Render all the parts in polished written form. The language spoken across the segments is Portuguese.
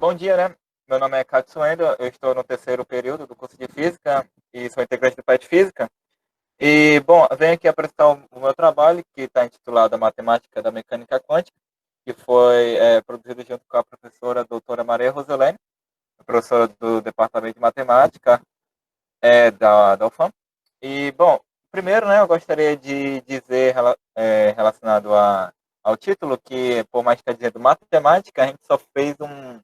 Bom dia, né? Meu nome é Katsuendo, eu estou no terceiro período do curso de Física e sou integrante do PET Física. E, bom, venho aqui apresentar o meu trabalho, que está intitulado A Matemática da Mecânica Quântica, que foi produzido junto com a professora doutora Maria Roselene, professora do Departamento de Matemática da UFAM. E, bom, primeiro, né, eu gostaria de dizer, relacionado ao título, que, por mais que esteja dizendo matemática, a gente só fez um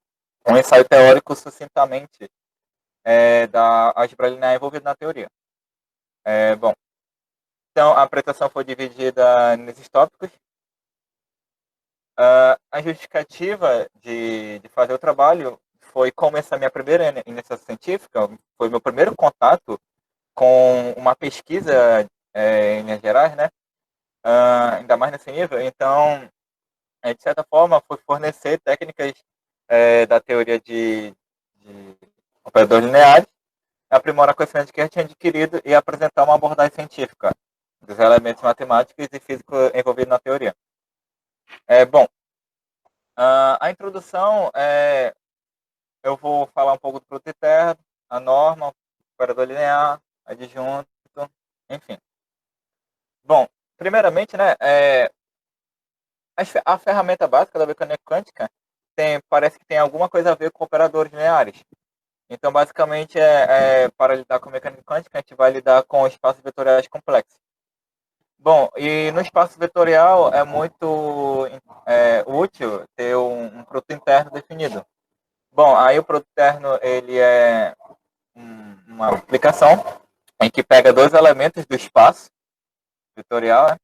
ensaio teórico sucintamente da álgebra linear envolvida na teoria. Bom, então a apresentação foi dividida nesses tópicos. A justificativa de fazer o trabalho foi começar minha primeira iniciação científica, foi meu primeiro contato com uma pesquisa em Minas Gerais, né? Ainda mais nesse nível. Então, de certa forma, foi fornecer técnicas da teoria de operadores lineares, aprimorar conhecimentos que eu tinha adquirido e apresentar uma abordagem científica dos elementos matemáticos e físicos envolvidos na teoria. Bom, a introdução, eu vou falar um pouco do produto interno, a norma, o operador linear, adjunto, enfim. Bom, primeiramente, né, a ferramenta básica da mecânica quântica parece que tem alguma coisa a ver com operadores lineares. Então, basicamente, para lidar com mecânica quântica, a gente vai lidar com espaços vetoriais complexos. Bom, e no espaço vetorial é muito útil ter um produto interno definido. Bom, aí o produto interno ele é uma aplicação em que pega dois elementos do espaço vetorial, né,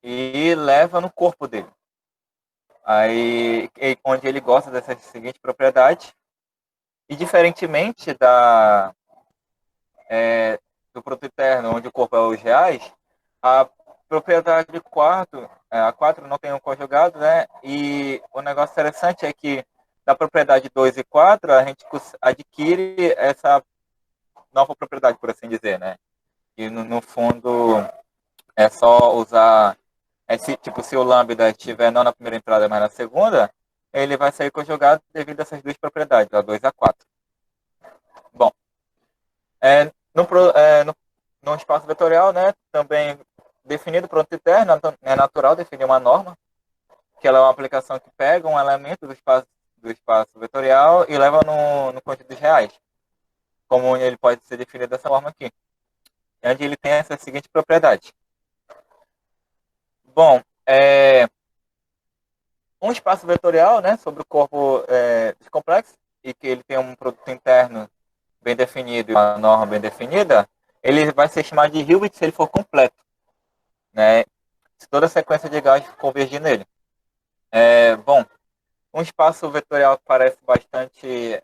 e leva no corpo dele. Aí, onde ele gosta dessas seguintes propriedades. E diferentemente do produto interno, onde o corpo é os reais, a propriedade de quarto, a 4 não tem um conjugado, né? E o negócio interessante é que da propriedade 2 e 4, a gente adquire essa nova propriedade, por assim dizer, né? E no fundo é só usar tipo, se o lambda estiver não na primeira entrada, mas na segunda, ele vai sair conjugado devido a essas duas propriedades, a 2 e a 4. Bom, no espaço vetorial, né, também definido produto interno, é natural definir uma norma, que ela é uma aplicação que pega um elemento do espaço vetorial e leva no conjunto dos reais, como ele pode ser definido dessa forma aqui, onde ele tem essa seguinte propriedade. Bom, um espaço vetorial, né, sobre o corpo descomplexo, e que ele tem um produto interno bem definido e uma norma bem definida, ele vai ser chamado de Hilbert se ele for completo, né? Se toda a sequência de Gauss convergir nele. Bom, um espaço vetorial que parece bastante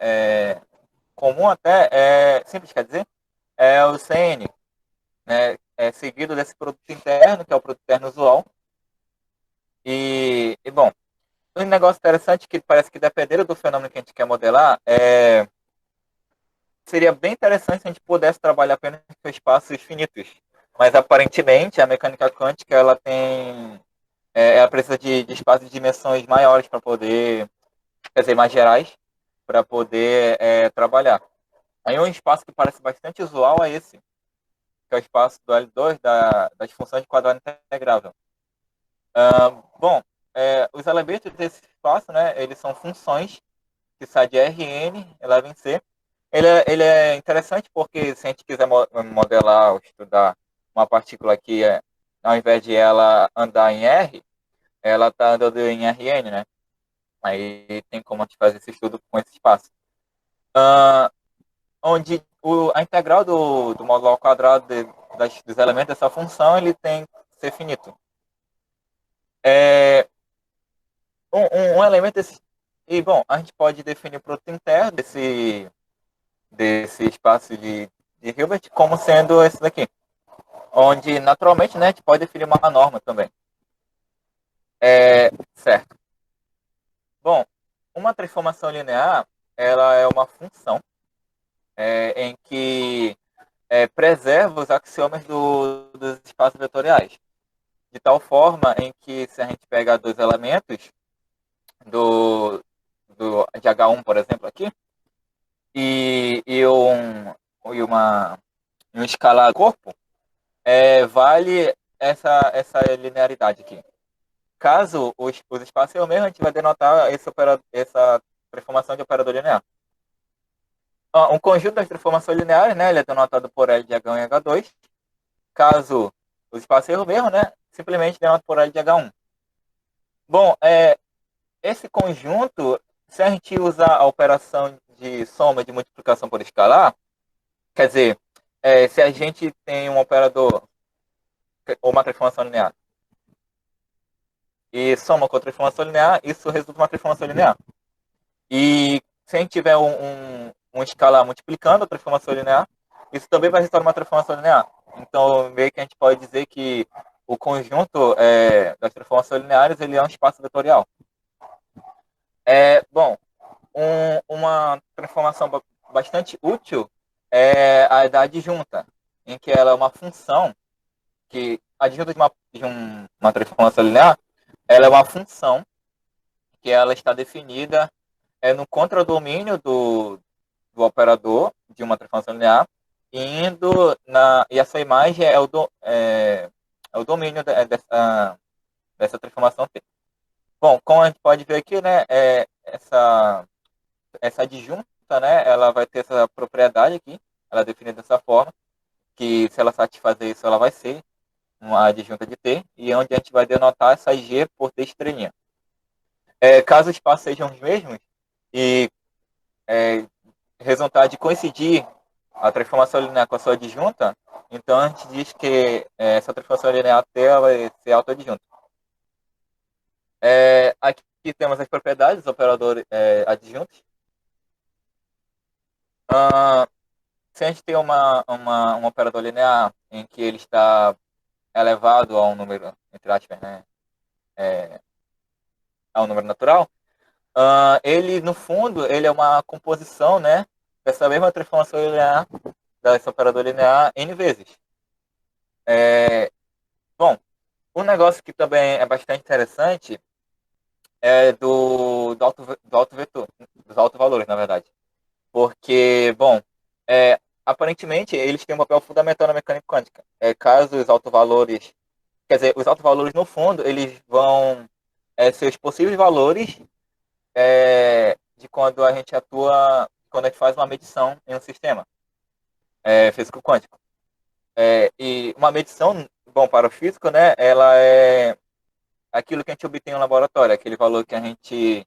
comum até, simples quer dizer, é o CN, né? Seguido desse produto interno, que é o produto interno usual. Bom, um negócio interessante que parece que dependendo do fenômeno que a gente quer modelar, seria bem interessante se a gente pudesse trabalhar apenas com espaços finitos. Mas aparentemente a mecânica quântica ela precisa de espaços de dimensões maiores para poder, quer dizer, mais gerais, para poder trabalhar. Aí um espaço que parece bastante usual é esse, que é o espaço do L2 das funções de quadrado integrável. Bom, os elementos desse espaço, né, eles são funções que saem de Rn eleva em C. Ele é interessante porque se a gente quiser modelar ou estudar uma partícula que, ao invés de ela andar em R, ela está andando em Rn, né? Aí tem como a gente fazer esse estudo com esse espaço. Onde a integral do módulo ao quadrado dos elementos dessa função ele tem que ser finito. Um elemento desse... E, bom, a gente pode definir o produto interno desse espaço de Hilbert como sendo esse daqui. Onde, naturalmente, né, a gente pode definir uma norma também. Certo. Bom, uma transformação linear, ela é uma função em que preserva os axiomas dos espaços vetoriais. De tal forma em que, se a gente pegar dois elementos de H1, por exemplo, aqui, e um escalar corpo, vale essa linearidade aqui. Caso os espaços sejam o mesmo, a gente vai denotar essa transformação de operador linear. Um conjunto das transformações lineares, né, ele é denotado por L de H1 e H2. Caso os espaços sejam o mesmo, né, simplesmente denota por L de H1. Bom, esse conjunto, se a gente usar a operação de soma de multiplicação por escalar, quer dizer, se a gente tem um operador ou uma transformação linear e soma com a transformação linear, isso resulta em uma transformação linear. E se a gente tiver um escalar multiplicando a transformação linear, isso também vai resultar em uma transformação linear. Então, meio que a gente pode dizer que o conjunto das transformações lineares ele é um espaço vetorial. Bom, uma transformação bastante útil é a da adjunta, em que ela é uma função que a adjunta de uma transformação linear, ela é uma função que ela está definida no contradomínio do operador de uma transformação linear, e essa imagem é o domínio dessa transformação T. Bom, como a gente pode ver aqui, né, essa adjunta, né, ela vai ter essa propriedade aqui, ela é definida dessa forma, que se ela satisfazer isso, ela vai ser uma adjunta de T, e onde a gente vai denotar essa G por T estrelinha. Caso os espaços sejam os mesmos, e resultar de coincidir a transformação linear com a sua adjunta, então a gente diz que essa transformação linear T vai ser autoadjunta. Aqui temos as propriedades dos operadores adjuntos. Se a gente tem um operador linear em que ele está elevado a um número, entre aspas, né, a um número natural, ele, no fundo, ele é uma composição, né, dessa mesma transformação linear, desse operador linear, N vezes. Bom, um negócio que também é bastante interessante é do alto vetor, dos autovalores, na verdade. Porque, bom, aparentemente eles têm um papel fundamental na mecânica quântica. Caso os autovalores, quer dizer, os autovalores no fundo, eles vão ser os possíveis valores de quando a gente quando a gente faz uma medição em um sistema físico quântico. E uma medição, bom, para o físico, né, ela é aquilo que a gente obtém no laboratório, aquele valor que a gente,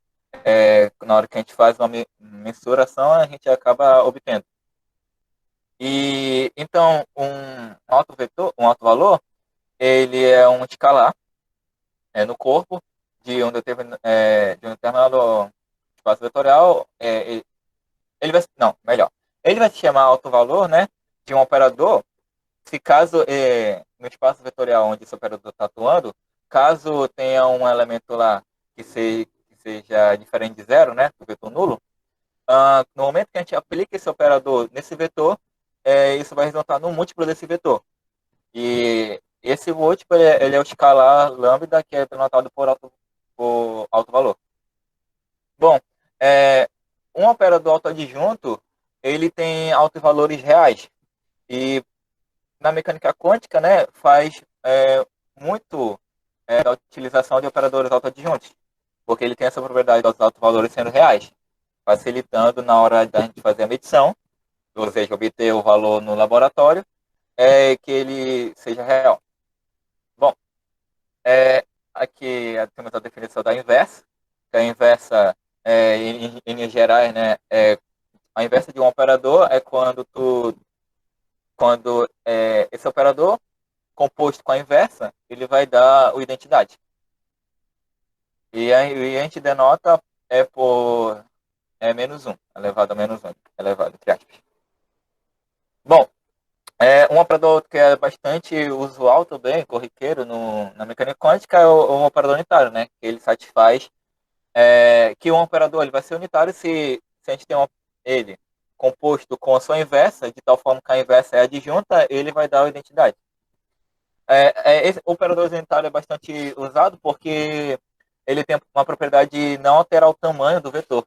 na hora que a gente faz uma mensuração, a gente acaba obtendo. E então, um alto vetor, um alto valor, ele é um escalar no corpo de de um determinado espaço vetorial. Ele vai, não, melhor. Ele vai se chamar alto valor, né, de um operador, se caso no espaço vetorial onde esse operador está atuando, caso tenha um elemento lá que seja diferente de zero, né, do vetor nulo, no momento que a gente aplica esse operador nesse vetor, isso vai resultar no múltiplo desse vetor. E esse múltiplo ele é o escalar lambda, que é denotado por alto valor. Bom, um operador autoadjunto, ele tem altos valores reais. E na mecânica quântica, né, faz muito da utilização de operadores autoadjuntos, porque ele tem essa propriedade dos altos valores sendo reais, facilitando na hora da gente fazer a medição, ou seja, obter o valor no laboratório, que ele seja real. Bom, aqui temos a definição da inversa, que a inversa, em linhas gerais, né, a inversa de um operador é quando esse operador composto com a inversa, ele vai dar o identidade. E a gente denota por menos 1, elevado a menos 1, elevado, entre aspas. Bom, um operador que é bastante usual também, corriqueiro na mecânica quântica, é o operador unitário, né? Que ele satisfaz que um operador ele vai ser unitário se a gente tem ele composto com a sua inversa, de tal forma que a inversa é adjunta, ele vai dar a identidade. Esse operador unitário é bastante usado porque ele tem uma propriedade de não alterar o tamanho do vetor.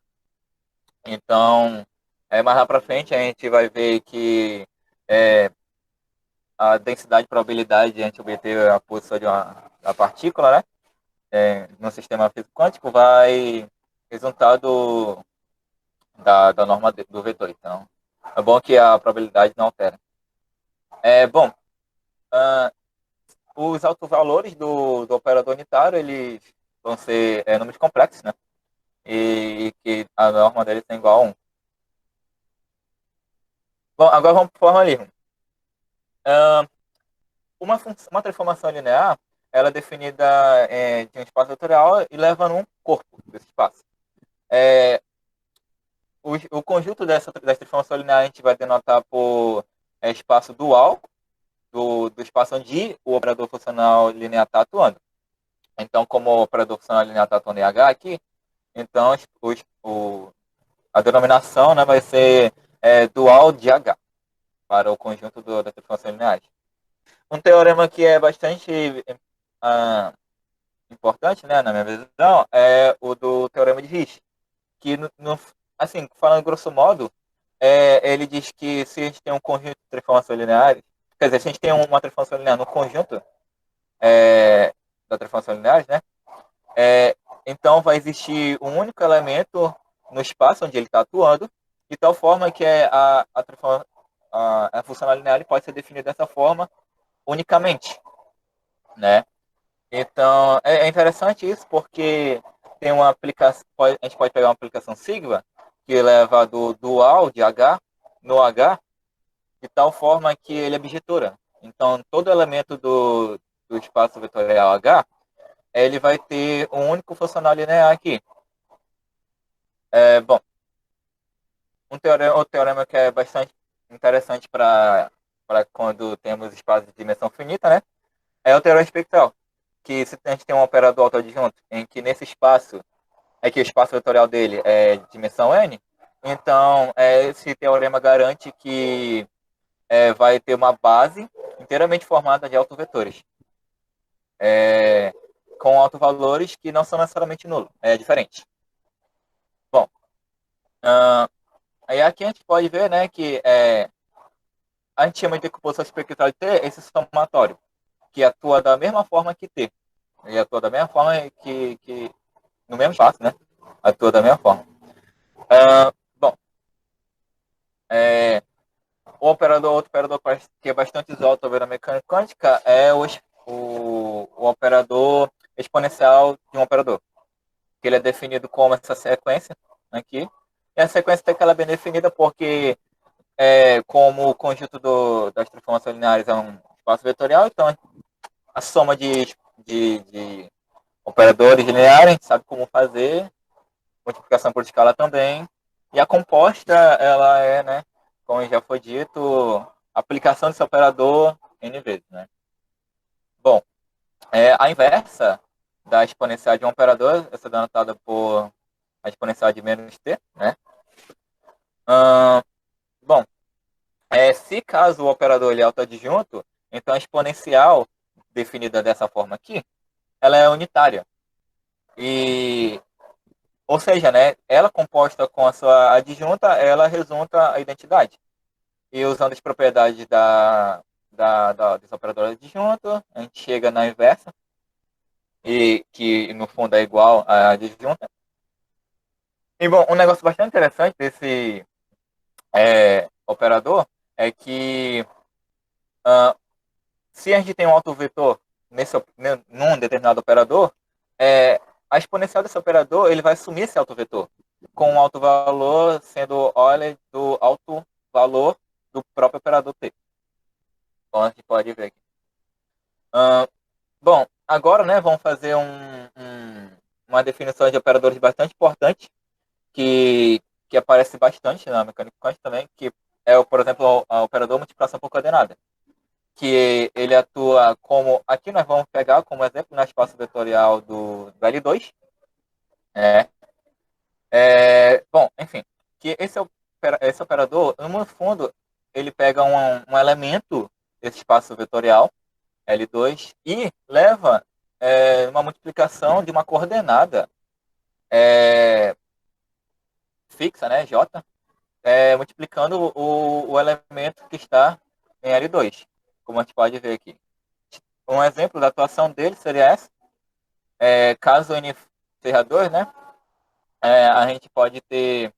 Então, mais lá para frente a gente vai ver que é, a densidade e probabilidade de a gente obter a posição de da partícula, né, no sistema físico quântico vai resultar da norma do vetor. Então, é bom que a probabilidade não altera. Bom, uh, os autovalores do operador unitário, eles vão ser números complexos, né? E que a norma deles é igual a 1. Bom, agora vamos para o formalismo. Uma transformação linear, ela é definida de um espaço vetorial e leva num corpo desse espaço. O conjunto dessa transformação linear a gente vai denotar por espaço dual do espaço onde o operador funcional linear está atuando. Então, como o operador funcional linear está atuando em H aqui, então a denominação, né, vai ser dual de H para o conjunto das transformações lineares. Um teorema que é bastante importante, né, na minha visão, é o do teorema de Risch, que, assim, falando grosso modo, ele diz que se a gente tem um conjunto de transformações lineares, quer dizer, se a gente tem uma transformação linear no conjunto da transformação lineares, né, então vai existir um único elemento no espaço onde ele está atuando, de tal forma que a funcional linear pode ser definida dessa forma unicamente, né? Então, é interessante isso porque tem uma aplicação, a gente pode pegar uma aplicação sigma que leva do dual de H no H de tal forma que ele é bijetora. Então, todo elemento do espaço vetorial H, ele vai ter um único funcional linear aqui. Bom, outro teorema que é bastante interessante para quando temos espaço de dimensão finita, né? É o teorema espectral, que se a gente tem um operador autoadjunto em que nesse espaço que o espaço vetorial dele é de dimensão n, então esse teorema garante que vai ter uma base inteiramente formada de autovetores, com autovalores que não são necessariamente nulos, é diferente. Bom, aí aqui a gente pode ver, né, que a gente chama de decomposição espectral de T esse somatório, que atua da mesma forma que T. Ele atua da mesma forma que no mesmo espaço, né? Atua da mesma forma. Bom, outro operador que é bastante usual também na mecânica quântica é o operador exponencial de um operador, que ele é definido como essa sequência aqui. E a sequência tem que ela é bem definida porque, como o conjunto das transformações lineares é um espaço vetorial, então a soma de operadores lineares, a gente sabe como fazer, multiplicação por escala também, e a composta, ela né, como já foi dito, aplicação desse operador N vezes, né? Bom, a inversa da exponencial de um operador, essa é denotada por a exponencial de menos t, né? Bom, se caso o operador ele é autoadjunto, então a exponencial definida dessa forma aqui, ela é unitária. Ou seja, né, ela composta com a sua adjunta, ela resulta a identidade. E usando as propriedades desse operador adjunto, a gente chega na inversa, e que no fundo é igual à adjunta. E bom, um negócio bastante interessante desse operador é que se a gente tem um autovetor num determinado operador, a exponencial desse operador ele vai assumir esse autovetor com o autovalor sendo Euler do autovalor do próprio operador T. Como a gente pode ver aqui. Bom, agora, né, vamos fazer uma definição de operadores bastante importante que aparece bastante na mecânica quântica também, que é, por exemplo, o operador multiplicação por coordenada, que ele atua como, aqui nós vamos pegar como exemplo no espaço vetorial do L2. Bom, enfim, que esse operador, no fundo, ele pega um elemento desse espaço vetorial, L2, e leva uma multiplicação de uma coordenada é, fixa, né, J, multiplicando o elemento que está em L2, como a gente pode ver aqui. Um exemplo da atuação dele seria essa. Caso N seja 2, né, a gente pode ter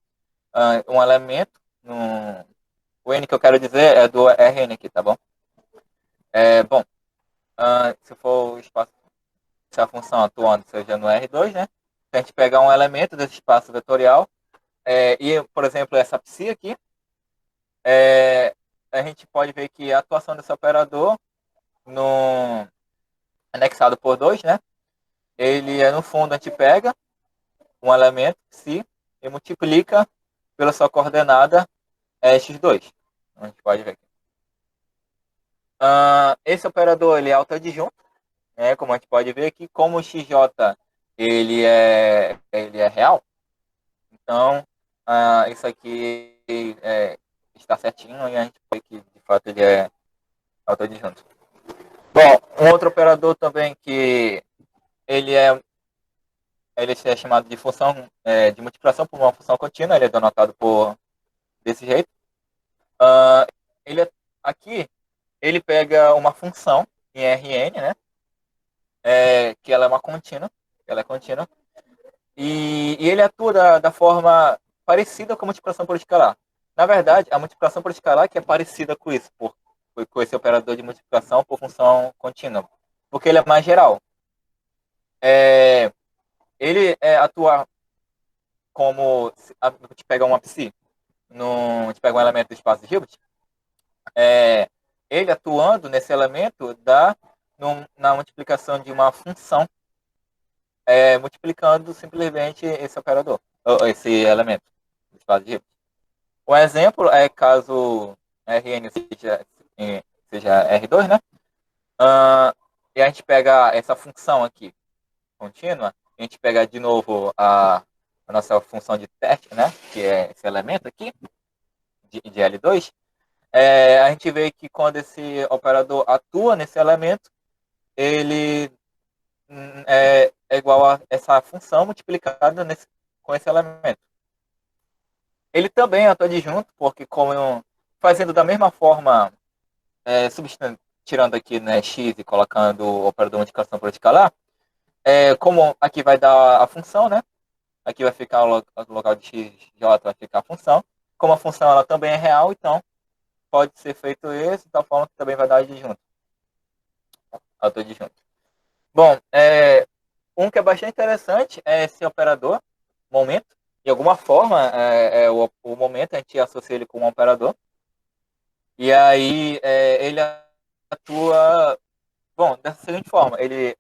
um elemento, o N que eu quero dizer é do Rn aqui, tá bom? Bom, se for o espaço, se a função atuando seja no R2, né, se a gente pegar um elemento desse espaço vetorial, e, por exemplo, essa psi aqui, a gente pode ver que a atuação desse operador, no, anexado por 2, né, ele no fundo, a gente pega um elemento psi e multiplica pela sua coordenada x2. A gente pode ver aqui. Esse operador ele é autoadjunto, né, como a gente pode ver aqui, como o xj ele é real, então isso aqui está certinho e a gente vê que de fato ele é autoadjunto. Bom, um outro operador também que ele é chamado de função de multiplicação por uma função contínua, ele é denotado desse jeito. Aqui ele pega uma função em Rn, né, que ela é uma contínua, e ele atua da forma parecida com a multiplicação por escalar. Na verdade, a multiplicação por escalar que é parecida com isso, com esse operador de multiplicação por função contínua, porque ele é mais geral. Ele atua como a gente pega uma psi, a gente pega um elemento do espaço de Hilbert, ele atuando nesse elemento dá na multiplicação de uma função, multiplicando simplesmente esse operador, esse elemento do espaço de Hilbert. Um exemplo é caso Rn seja R2, né? E a gente pega essa função aqui, contínua, a gente pega de novo a nossa função de teste, né? Que é esse elemento aqui, de L2. A gente vê que quando esse operador atua nesse elemento, ele é igual a essa função multiplicada com esse elemento. Ele também atua adjunto, porque fazendo da mesma forma, tirando aqui, né, x e colocando o operador de multiplicação por escalar, como aqui vai dar a função, né? Aqui vai ficar o local de xj, vai ficar a função. Como a função ela também é real, então pode ser feito esse, de tal forma que também vai dar adjunto. Autoadjunto. Bom, um que é bastante interessante é esse operador, momento. De alguma forma, o momento a gente associa ele com um operador. E aí ele atua, bom, dessa seguinte forma, ele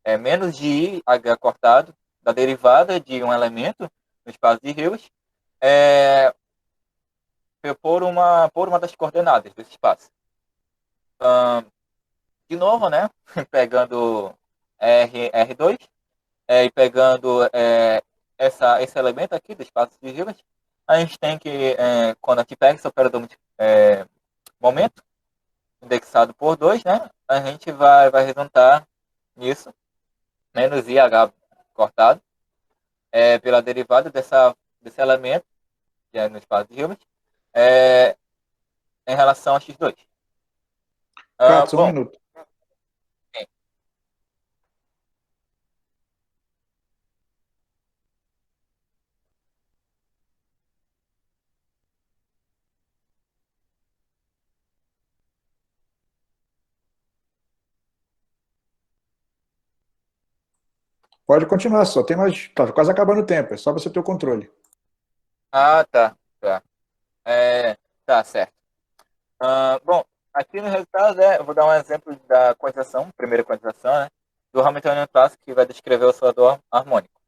é menos de I h cortado da derivada de um elemento no espaço de Hilbert por uma das coordenadas desse espaço. De novo, né, pegando R2 e pegando esse elemento aqui do espaço de Hilbert, a gente tem que, quando a gente pega esse operador momento, indexado por 2, né, a gente vai resultar nisso, menos IH cortado, pela derivada desse elemento, que é no espaço de Hilbert, em relação a x2. Cato, só um Bom, minuto. sim. Pode continuar, só tem mais. Tá quase acabando o tempo, é só você ter o controle. Tá. Tá, certo. Bom, aqui no resultado, eu vou dar um exemplo da quantização, primeira quantização, né, do Hamiltonian clássico, que vai descrever o oscilador harmônico.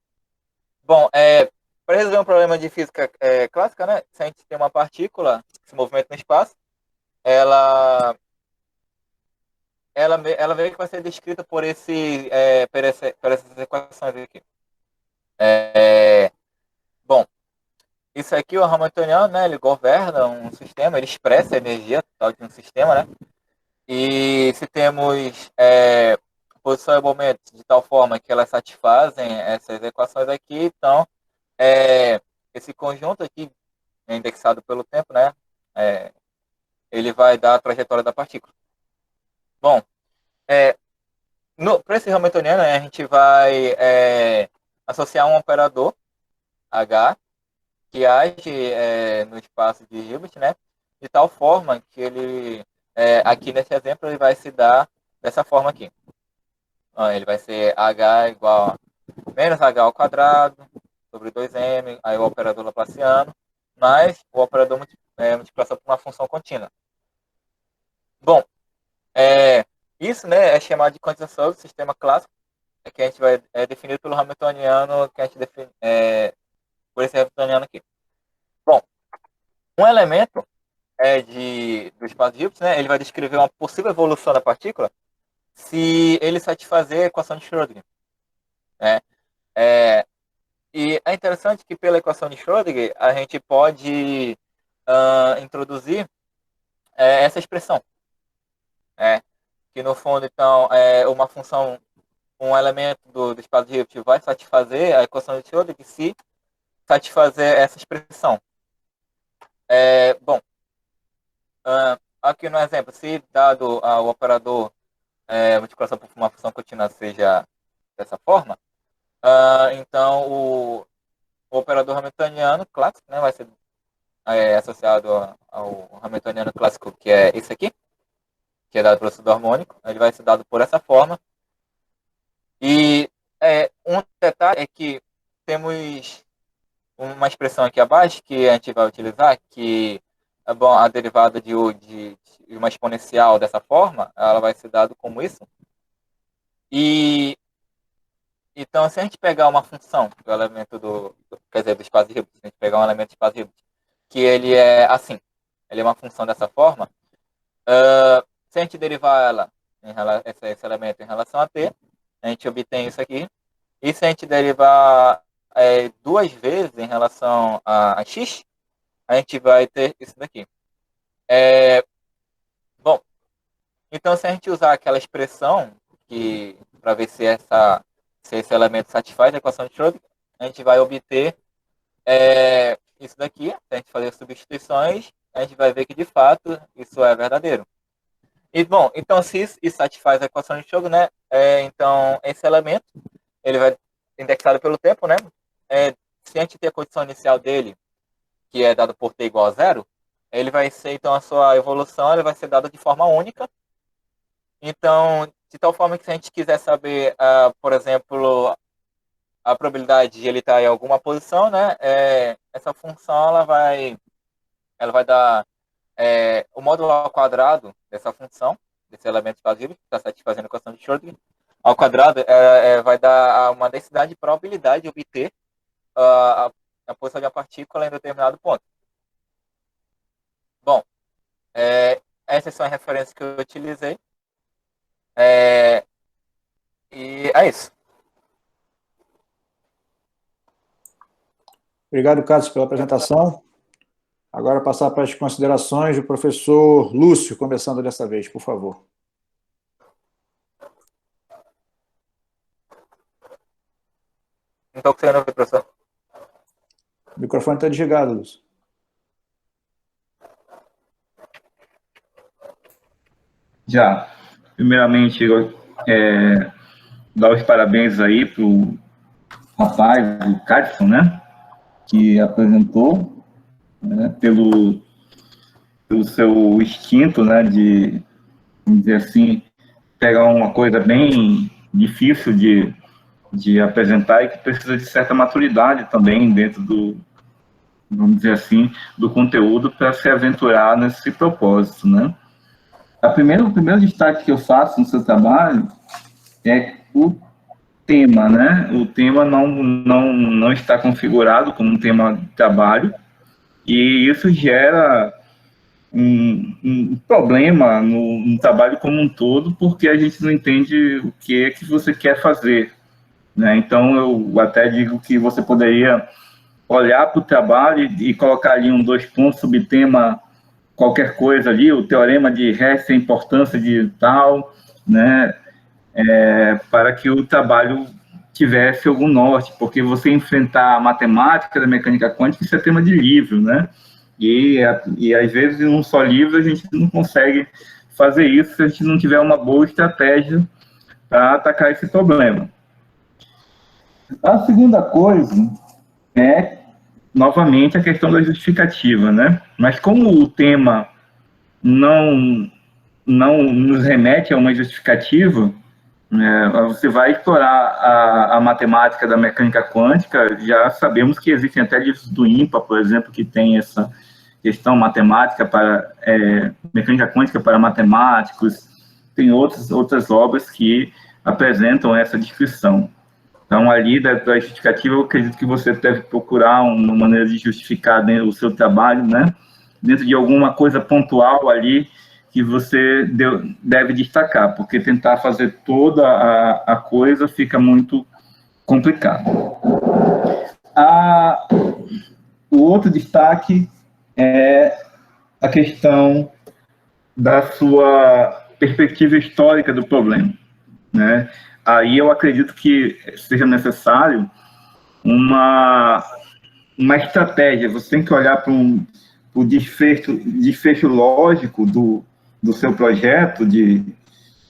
Bom, para resolver um problema de física clássica, né, se a gente tem uma partícula que se movimenta no espaço, ela meio que vai ser descrita por essas equações aqui. Bom, isso aqui, o Hamiltoniano, né, ele governa um sistema, ele expressa a energia total de um sistema, né? E se temos posição e momento de tal forma que elas satisfazem essas equações aqui. Então, esse conjunto aqui, indexado pelo tempo, né, ele vai dar a trajetória da partícula. Bom, para esse Hamiltoniano, a gente vai associar um operador H que age no espaço de Hilbert, né, de tal forma que ele, aqui nesse exemplo, ele vai se dar dessa forma aqui. Ele vai ser H igual a menos H ao quadrado sobre 2m, aí o operador laplaciano, mais o operador multiplicação por uma função contínua. Bom, isso, né, é chamado de quantização do sistema clássico, que a gente vai definir pelo Hamiltoniano, que a gente define por esse Hamiltoniano aqui. Bom, um elemento do espaço de Hilbert, né, ele vai descrever uma possível evolução da partícula se ele satisfazer a equação de Schrödinger. E é interessante que pela equação de Schrödinger a gente pode introduzir essa expressão. Que no fundo, então, uma função, um elemento do espaço de Hilbert vai satisfazer a equação de Schrödinger se satisfazer essa expressão. Bom, aqui no exemplo, se dado o operador multiplicação por uma função contínua seja dessa forma, então o operador hamiltoniano clássico, né, vai ser associado ao hamiltoniano clássico, que é esse aqui, que é dado pelo estudo harmônico. Ele vai ser dado por essa forma. E um detalhe é que temos uma expressão aqui abaixo que a gente vai utilizar, que a derivada de uma exponencial dessa forma, ela vai ser dada como isso. E então, se a gente pegar uma função do elemento do espaço de Hilbert, se a gente pegar um elemento do espaço de Hilbert, que ele é assim, ele é uma função dessa forma, se a gente derivar ela, esse elemento em relação a t, a gente obtém isso aqui. E se a gente derivar duas vezes em relação a x, a gente vai ter isso daqui. Bom, então se a gente usar aquela expressão para ver se esse elemento satisfaz a equação de Schrödinger, a gente vai obter isso daqui. Se a gente fazer substituições, a gente vai ver que de fato isso é verdadeiro. E bom, então se isso satisfaz a equação de Schrödinger, né, então esse elemento ele vai indexado pelo tempo, né? Se a gente ter a condição inicial dele, que é dado por t igual a 0, ele vai ser, então, a sua evolução ele vai ser dada de forma única. Então, de tal forma que se a gente quiser saber, por exemplo, a probabilidade de ele estar em alguma posição, né? Essa função ela vai dar o módulo ao quadrado dessa função, desse elemento espaço que está satisfazendo a equação de Schrödinger, ao quadrado, vai dar uma densidade de probabilidade de obter a posição de uma partícula em determinado ponto. Bom, essas são as referências que eu utilizei. E é isso. Obrigado, Carlos, pela apresentação. Agora passar para as considerações do professor Lúcio, começando dessa vez, por favor. Não estou conseguindo ouvir, professor. O microfone está desligado, Lúcio. Já. Primeiramente, dar os parabéns aí para o rapaz, o Carson, né, que apresentou, né, pelo seu instinto, né, de, vamos dizer assim, pegar uma coisa bem difícil de apresentar e que precisa de certa maturidade também dentro vamos dizer assim, do conteúdo para se aventurar nesse propósito, né. O primeiro destaque que eu faço no seu trabalho é o tema, né? O tema não está configurado como um tema de trabalho, e isso gera um problema no trabalho como um todo, porque a gente não entende o que é que você quer fazer, né? Então, eu até digo que você poderia olhar para o trabalho e colocar ali 2 pontos, subtema qualquer coisa ali, o teorema de Hess, a importância de tal, né? para que o trabalho tivesse algum norte, porque você enfrentar a matemática da mecânica quântica, isso é tema de livro, né? E às vezes, em um só livro, a gente não consegue fazer isso se a gente não tiver uma boa estratégia para atacar esse problema. A segunda coisa é, novamente, a questão da justificativa, né? Mas como o tema não nos remete a uma justificativa, você vai explorar a matemática da mecânica quântica. Já sabemos que existem até livros do INPA, por exemplo, que tem essa questão matemática para mecânica quântica para matemáticos. Tem outras obras que apresentam essa descrição. Então, ali da justificativa, eu acredito que você deve procurar uma maneira de justificar o seu trabalho, né? Dentro de alguma coisa pontual ali que você deve destacar, porque tentar fazer toda a coisa fica muito complicado. O outro destaque é a questão da sua perspectiva histórica do problema, né? Aí eu acredito que seja necessário uma estratégia. Você tem que olhar para o desfecho lógico do seu projeto de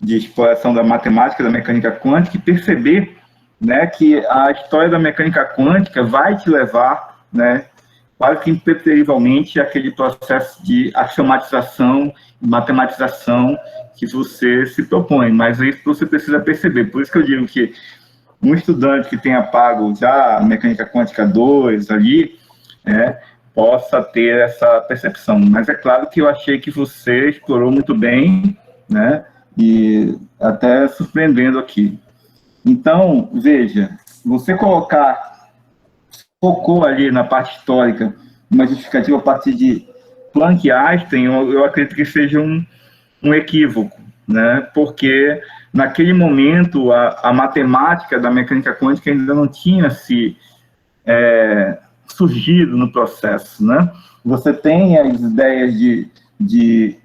exploração da matemática, da mecânica quântica, e perceber, né, que a história da mecânica quântica vai te levar, né, quase que impreterivelmente àquele processo de axiomatização e matematização que você se propõe, mas é isso que você precisa perceber. Por isso que eu digo que um estudante que tenha pago já a mecânica quântica 2 ali, possa ter essa percepção. Mas é claro que eu achei que você explorou muito bem, né, e até surpreendendo aqui. Então, veja, você focou ali na parte histórica, uma justificativa a partir de Planck e Einstein, eu acredito que seja um equívoco, né? Porque naquele momento a matemática da mecânica quântica ainda não tinha surgido no processo, né? Você tem as ideias de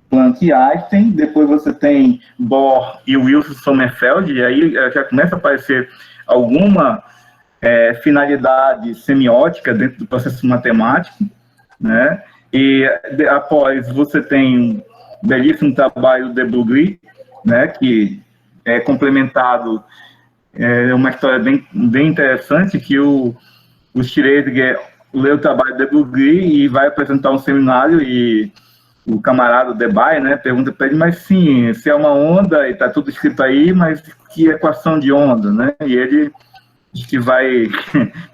Planck e Einstein, depois você tem Bohr e Wilson Sommerfeld, e aí já começa a aparecer alguma finalidade semiótica dentro do processo matemático, né? E após você tem um belíssimo trabalho de Broglie, né, que é complementado, uma história bem interessante, que o Schrödinger lê o trabalho de Broglie e vai apresentar um seminário, e o camarada Debye, né, pergunta para ele, mas sim, se é uma onda, e está tudo escrito aí, mas que equação de onda, né? E ele diz que vai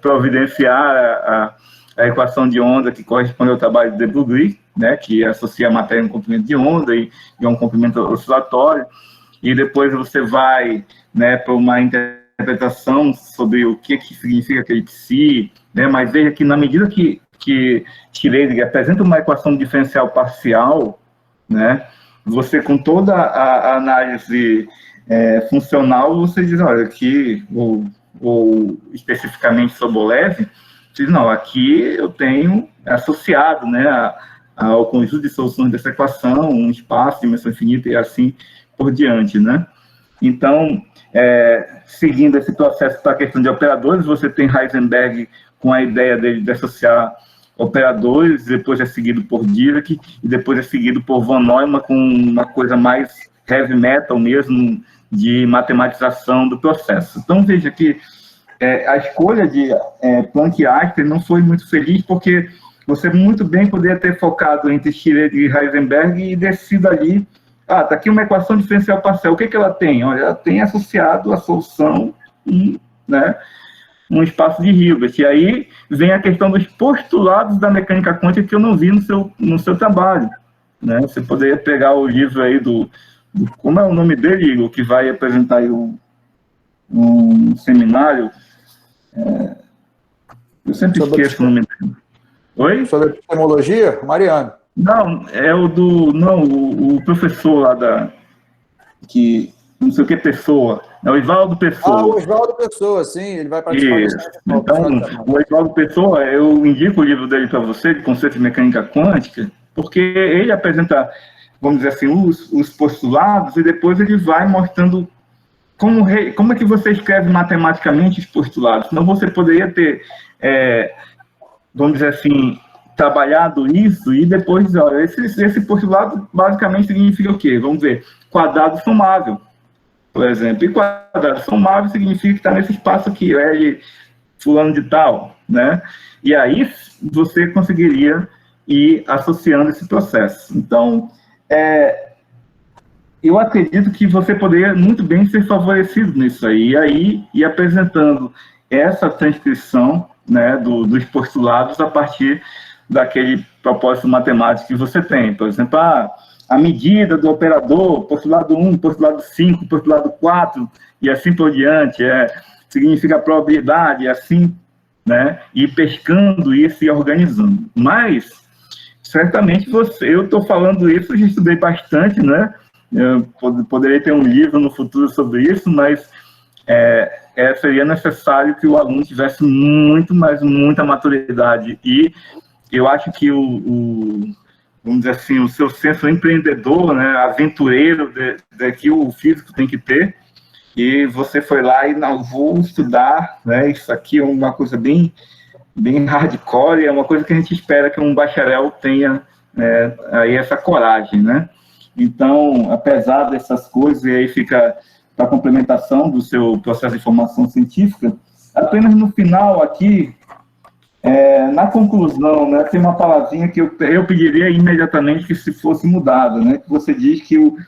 providenciar a equação de onda que corresponde ao trabalho de Broglie, né, que associa a matéria a um comprimento de onda e a um comprimento oscilatório, e depois você vai, né, para uma interpretação sobre o que significa aquele psi, né, mas veja que na medida que Schrödinger apresenta uma equação diferencial parcial, né, você com toda a análise funcional, você diz, olha, aqui, ou especificamente Sobolev, diz, não, aqui eu tenho associado, né, ao conjunto de soluções dessa equação, um espaço de dimensão infinita e assim por diante, né? Então, seguindo esse processo para a questão de operadores, você tem Heisenberg com a ideia de associar operadores, depois é seguido por Dirac, e depois é seguido por von Neumann com uma coisa mais heavy metal mesmo, de matematização do processo. Então, veja que a escolha de Planck e Einstein não foi muito feliz, porque você muito bem poderia ter focado entre Schrödinger e Heisenberg e descido ali, está aqui uma equação diferencial parcial, o que ela tem? Olha, ela tem associado a solução e, né, um espaço de Hilbert. E aí vem a questão dos postulados da mecânica quântica que eu não vi no seu trabalho, né? Você poderia pegar o livro aí como é o nome dele, Igor, que vai apresentar aí um seminário, eu sempre esqueço o nome dele. Oi? Sobre epistemologia, Mariano? Não, o professor lá que não sei o que Pessoa, é o Ivaldo Pessoa. O Ivaldo Pessoa, sim, ele vai participar desse. Então, o Ivaldo Pessoa, eu indico o livro dele para você, de Conceito de Mecânica Quântica, porque ele apresenta, vamos dizer assim, os postulados, e depois ele vai mostrando como é que você escreve matematicamente os postulados? Senão você poderia ter, vamos dizer assim, trabalhado isso e depois dizer, olha, esse postulado basicamente significa o quê? Vamos ver, quadrado sumável, por exemplo. E quadrado sumável significa que está nesse espaço aqui, L fulano de tal, né? E aí você conseguiria ir associando esse processo. Então, eu acredito que você poderia muito bem ser favorecido nisso aí, e aí ir apresentando essa transcrição, né, dos postulados a partir daquele propósito matemático que você tem. Por exemplo, a medida do operador, postulado 1, postulado 5, postulado 4, e assim por diante, significa probabilidade, assim, né, e pescando isso e organizando. Mas, certamente, eu estou falando isso, já estudei bastante, né, eu poderia ter um livro no futuro sobre isso, mas seria necessário que o aluno tivesse muita maturidade. E eu acho que vamos dizer assim, o seu senso empreendedor, né, aventureiro, que o físico tem que ter, e você foi lá e não vou estudar, né, isso aqui é uma coisa bem hardcore, é uma coisa que a gente espera que um bacharel tenha aí essa coragem, né? Então, apesar dessas coisas, e aí fica a complementação do seu processo de formação científica, apenas no final aqui, na conclusão, né, tem uma palavrinha que eu pediria imediatamente que se fosse mudada, né, que você diz que o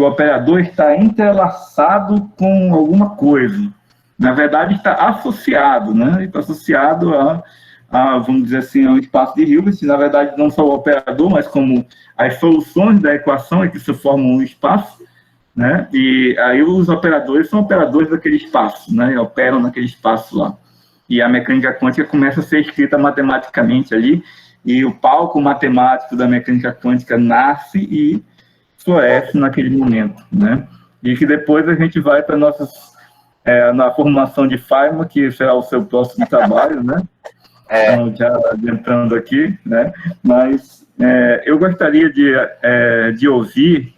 operador está entrelaçado com alguma coisa. Na verdade, está associado, né, está associado vamos dizer assim, ao espaço de Hilbert, na verdade, não só o operador, mas como as soluções da equação é que se formam um espaço, né? E aí os operadores são operadores daquele espaço, né? Operam naquele espaço lá. E a mecânica quântica começa a ser escrita matematicamente ali, e o palco matemático da mecânica quântica nasce e floresce naquele momento, né? E que depois a gente vai para na formação de Feynman, que será o seu próximo trabalho, né? Então, já adiantando aqui, né? Mas eu gostaria de ouvir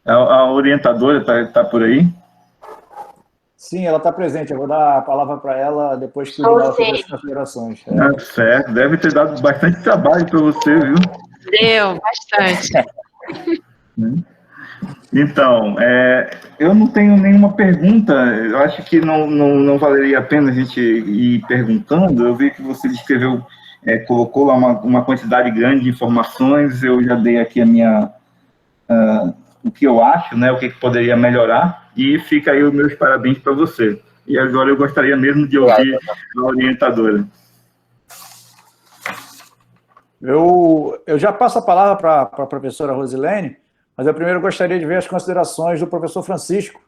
a orientadora, está por aí? Sim, ela está presente. Eu vou dar a palavra para ela depois que o Rinaldo fizer as considerações. Certo, deve ter dado bastante trabalho para você, viu? Deu, bastante. Então, eu não tenho nenhuma pergunta, eu acho que não valeria a pena a gente ir perguntando. Eu vi que você descreveu, colocou lá uma quantidade grande de informações, eu já dei aqui o que eu acho, né, o que poderia melhorar, e fica aí os meus parabéns para você. E agora eu gostaria mesmo de ouvir a orientadora. Eu já passo a palavra para a professora Rosilene, mas eu primeiro gostaria de ver as considerações do professor Francisco.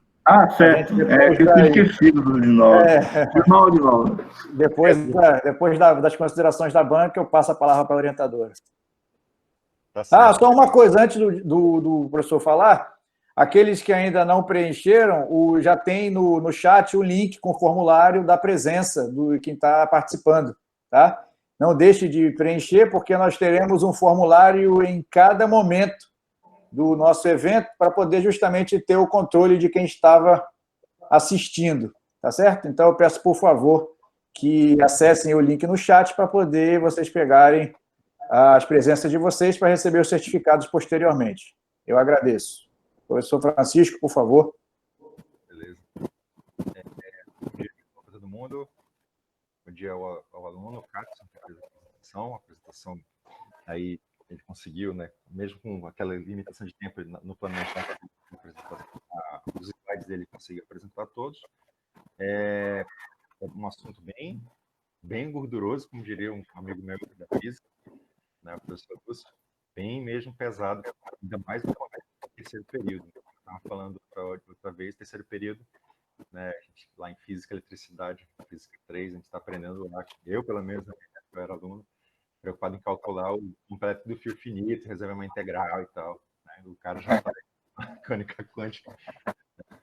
Certo. Eu tinha esquecido do Rinaldo. Depois das considerações da banca, eu passo a palavra para a orientadora. Só uma coisa, antes do professor falar, aqueles que ainda não preencheram, já tem no chat o link com o formulário da presença de quem está participando, tá? Não deixe de preencher, porque nós teremos um formulário em cada momento do nosso evento para poder justamente ter o controle de quem estava assistindo, tá certo? Então, eu peço, por favor, que acessem o link no chat para poder vocês pegarem as presenças de vocês para receber os certificados posteriormente. Eu agradeço. Professor Francisco, por favor. Beleza. Bom dia para todo mundo. Bom dia ao aluno, Cássio, que fez a apresentação aí ele conseguiu, né, mesmo com aquela limitação de tempo no planejamento, os slides dele conseguiu apresentar todos. É um assunto bem gorduroso, como diria um amigo meu da física, né, o professor Lúcio, bem mesmo pesado, ainda mais no terceiro período. Estava falando outra vez, terceiro período, né, a gente, lá em Física e Eletricidade, Física 3, a gente está aprendendo, eu pelo menos, eu era aluno, preocupado em calcular o completo do fio finito, resolver uma integral e tal, né? O cara já está na mecânica quântica.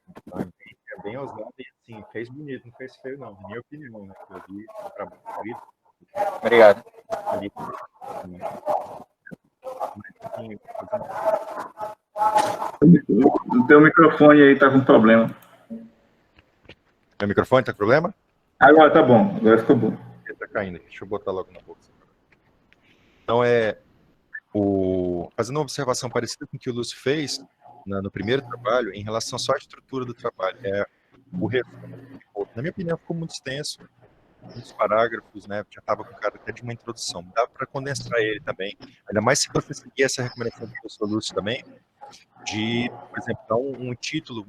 Então, é bem ousado e, assim, fez bonito, não fez feio, não. Minha opinião, né? Eu vi o trabalho escrito. Obrigado. O teu microfone aí está com problema. Meu microfone tá com problema? Agora tá bom, agora ficou bom. Ele tá caindo aqui, deixa eu botar logo na boca. Então, fazendo uma observação parecida com o que o Lúcio fez no primeiro trabalho, em relação só à estrutura do trabalho, o resumo. Na minha opinião, ficou muito extenso, muitos parágrafos, né? Já estava com cara até de uma introdução. Dá para condensar ele também, ainda mais se você seguir essa recomendação do professor Lúcio também, de, por exemplo, dar um título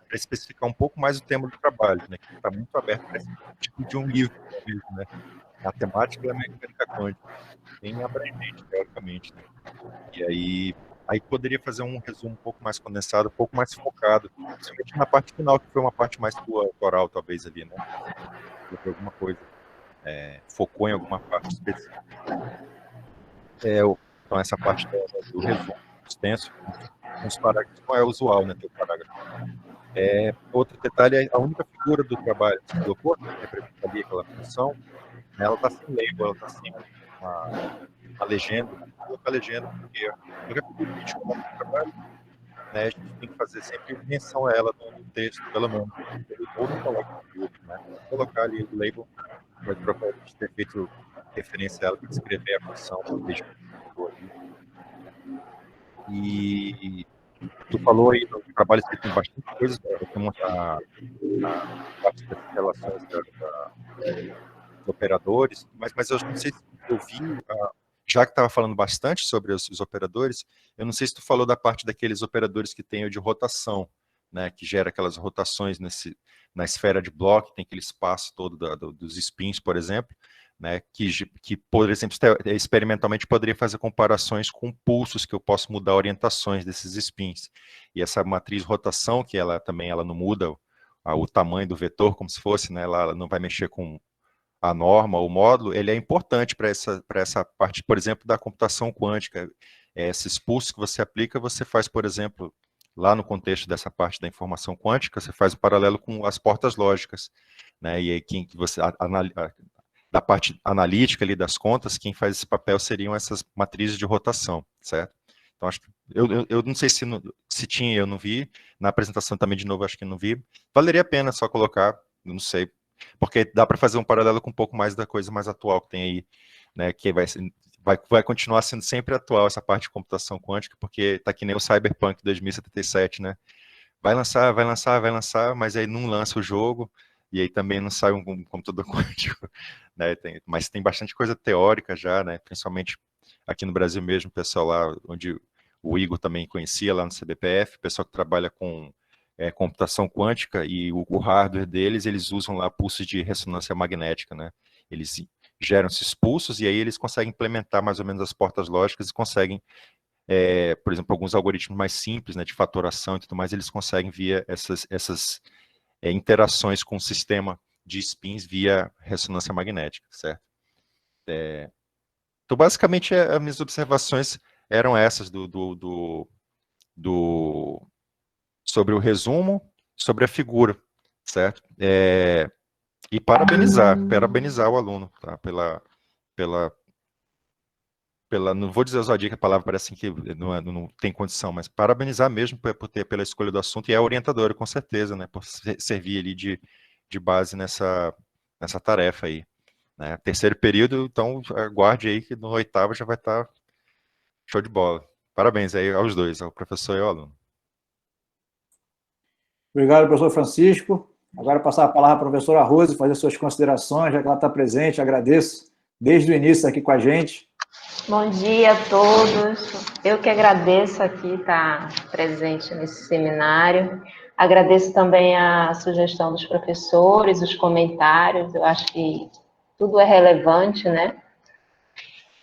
para especificar um pouco mais o tema do trabalho, né? Que está muito aberto para esse tipo de um livro mesmo, né? A temática da mecânica quântica, bem abrangente, teoricamente, né? E aí poderia fazer um resumo um pouco mais condensado, um pouco mais focado, principalmente na parte final, que foi uma parte mais tua, autoral, talvez, ali, né? Alguma coisa, focou em alguma parte específica. Então, essa parte do resumo extenso, com os parágrafos, não é usual, né, ter o parágrafo. Outro detalhe é a única figura do trabalho que se colocou, que representa ali aquela função, né, ela está sem label, ela está sem uma legenda, não coloca a legenda, porque a única figura que a gente coloca no trabalho, né, a gente tem que fazer sempre menção a ela no texto, pelo menos, ou não coloca no grupo, né, colocar ali o label, vai provavelmente ter feito referência a ela para descrever a função, e tu falou aí no trabalho que tem bastante coisa, tem a parte das relações dos operadores, mas eu não sei se eu vi, já que estava falando bastante sobre os operadores, eu não sei se tu falou da parte daqueles operadores que tem o de rotação, né, que gera aquelas rotações na esfera de Bloch, tem aquele espaço todo dos spins, por exemplo, né, que, por exemplo, experimentalmente poderia fazer comparações com pulsos, que eu posso mudar orientações desses spins. E essa matriz rotação, que ela não muda o tamanho do vetor, como se fosse, né, ela não vai mexer com a norma, o módulo, ele é importante para essa parte, por exemplo, da computação quântica. Esses pulsos que você aplica, você faz, por exemplo, lá no contexto dessa parte da informação quântica, você faz o paralelo com as portas lógicas, né? E aí da parte analítica ali das contas, quem faz esse papel seriam essas matrizes de rotação, certo? Então, acho que eu não sei se tinha, eu não vi, na apresentação também, de novo, acho que não vi. Valeria a pena só colocar, não sei, porque dá para fazer um paralelo com um pouco mais da coisa mais atual que tem aí, né, que vai continuar sendo sempre atual essa parte de computação quântica, porque tá que nem o Cyberpunk 2077, né? Vai lançar, mas aí não lança o jogo, e aí também não sai um computador quântico, né? Mas tem bastante coisa teórica já, né? Principalmente aqui no Brasil mesmo, o pessoal lá, onde o Igor também conhecia, lá no CBPF, o pessoal que trabalha com computação quântica, e o hardware deles, eles usam lá pulsos de ressonância magnética, né? Eles geram esses pulsos, e aí eles conseguem implementar mais ou menos as portas lógicas e conseguem, por exemplo, alguns algoritmos mais simples, né, de fatoração e tudo mais, eles conseguem via essas interações com o sistema de spins via ressonância magnética, certo? Então, basicamente, as minhas observações eram essas sobre o resumo, sobre a figura, certo? E parabenizar o aluno, tá? Não vou dizer ousadia, que a palavra parece que não tem condição, mas parabenizar mesmo pela escolha do assunto, e é orientadora, com certeza, né, por servir ali de base nessa tarefa aí, né? Terceiro período, então aguarde aí que no oitavo já vai estar show de bola. Parabéns aí aos dois, ao professor e ao aluno. Obrigado, professor Francisco. Agora passar a palavra à professora Rose, fazer suas considerações, já que ela está presente, agradeço desde o início aqui com a gente. Bom dia a todos. Eu que agradeço aqui estar presente nesse seminário. Agradeço também a sugestão dos professores, os comentários. Eu acho que tudo é relevante, né?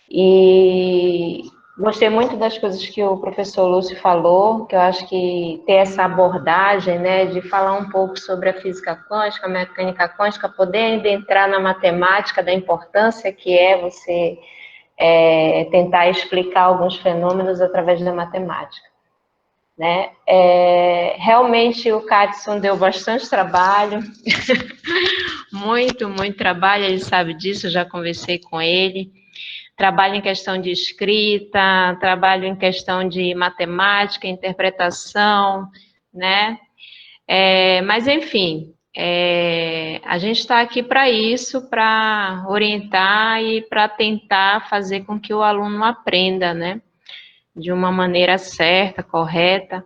E gostei muito das coisas que o professor Lúcio falou, que eu acho que ter essa abordagem, né, de falar um pouco sobre a física quântica, a mecânica quântica, poder entrar na matemática, da importância que é você tentar explicar alguns fenômenos através da matemática, né? Realmente o Katson deu bastante trabalho, muito trabalho, ele sabe disso, eu já conversei com ele. Trabalho em questão de escrita, trabalho em questão de matemática, interpretação, né? Mas, enfim, a gente está aqui para isso, para orientar e para tentar fazer com que o aluno aprenda, né? De uma maneira certa, correta,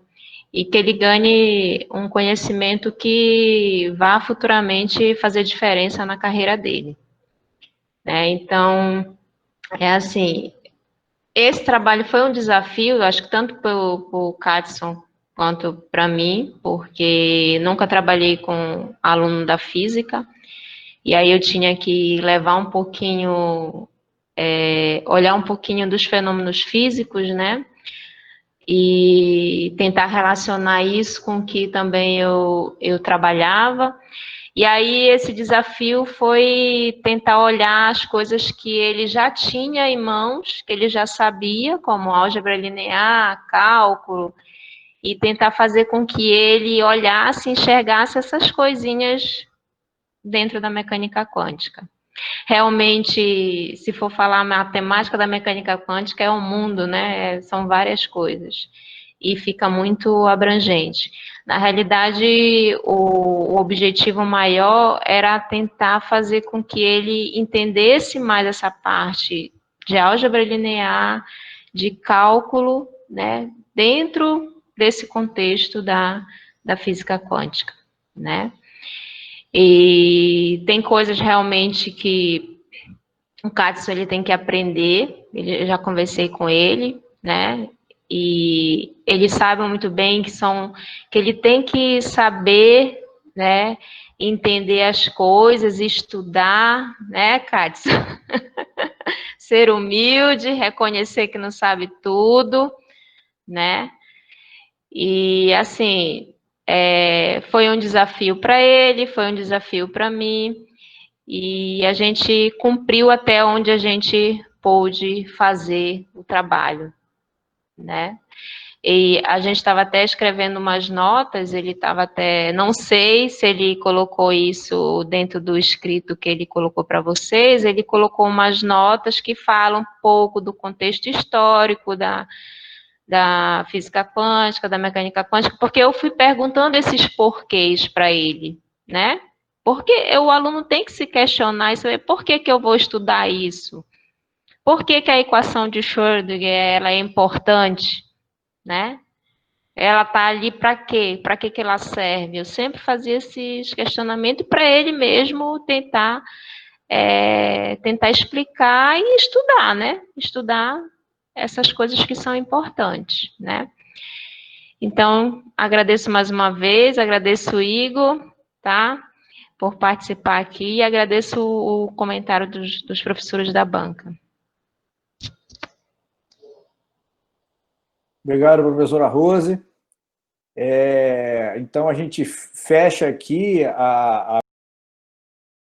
e que ele ganhe um conhecimento que vá futuramente fazer diferença na carreira dele, né? Então, é assim, esse trabalho foi um desafio, acho que tanto para o Katson quanto para mim, porque nunca trabalhei com aluno da física, e aí eu tinha que levar um pouquinho, olhar um pouquinho dos fenômenos físicos, né? E tentar relacionar isso com o que também eu trabalhava. E aí esse desafio foi tentar olhar as coisas que ele já tinha em mãos, que ele já sabia, como álgebra linear, cálculo, e tentar fazer com que ele olhasse e enxergasse essas coisinhas dentro da mecânica quântica. Realmente, se for falar a matemática da mecânica quântica, é um mundo, né? São várias coisas. E fica muito abrangente. Na realidade, o objetivo maior era tentar fazer com que ele entendesse mais essa parte de álgebra linear, de cálculo, né? Dentro desse contexto da física quântica, né? E tem coisas realmente que o Katsu ele tem que aprender, eu já conversei com ele, né? E ele sabe muito bem que ele tem que saber, né? Entender as coisas, estudar, né, Katsu? Ser humilde, reconhecer que não sabe tudo, né? E assim, foi um desafio para ele, foi um desafio para mim. E a gente cumpriu até onde a gente pôde fazer o trabalho, né? E a gente estava até escrevendo umas notas, ele estava até, não sei se ele colocou isso dentro do escrito que ele colocou para vocês, ele colocou umas notas que falam um pouco do contexto histórico da física quântica, da mecânica quântica, porque eu fui perguntando esses porquês para ele, né? Porque o aluno tem que se questionar e saber por que eu vou estudar isso? Por que a equação de Schrödinger ela é importante, né? Ela está ali para quê? Para que ela serve? Eu sempre fazia esses questionamentos para ele mesmo tentar explicar e estudar, né? Estudar essas coisas que são importantes, né? Então, agradeço mais uma vez, agradeço o Igor, tá? Por participar aqui e agradeço o comentário dos professores da banca. Obrigado, professora Rose. Então, a gente fecha aqui a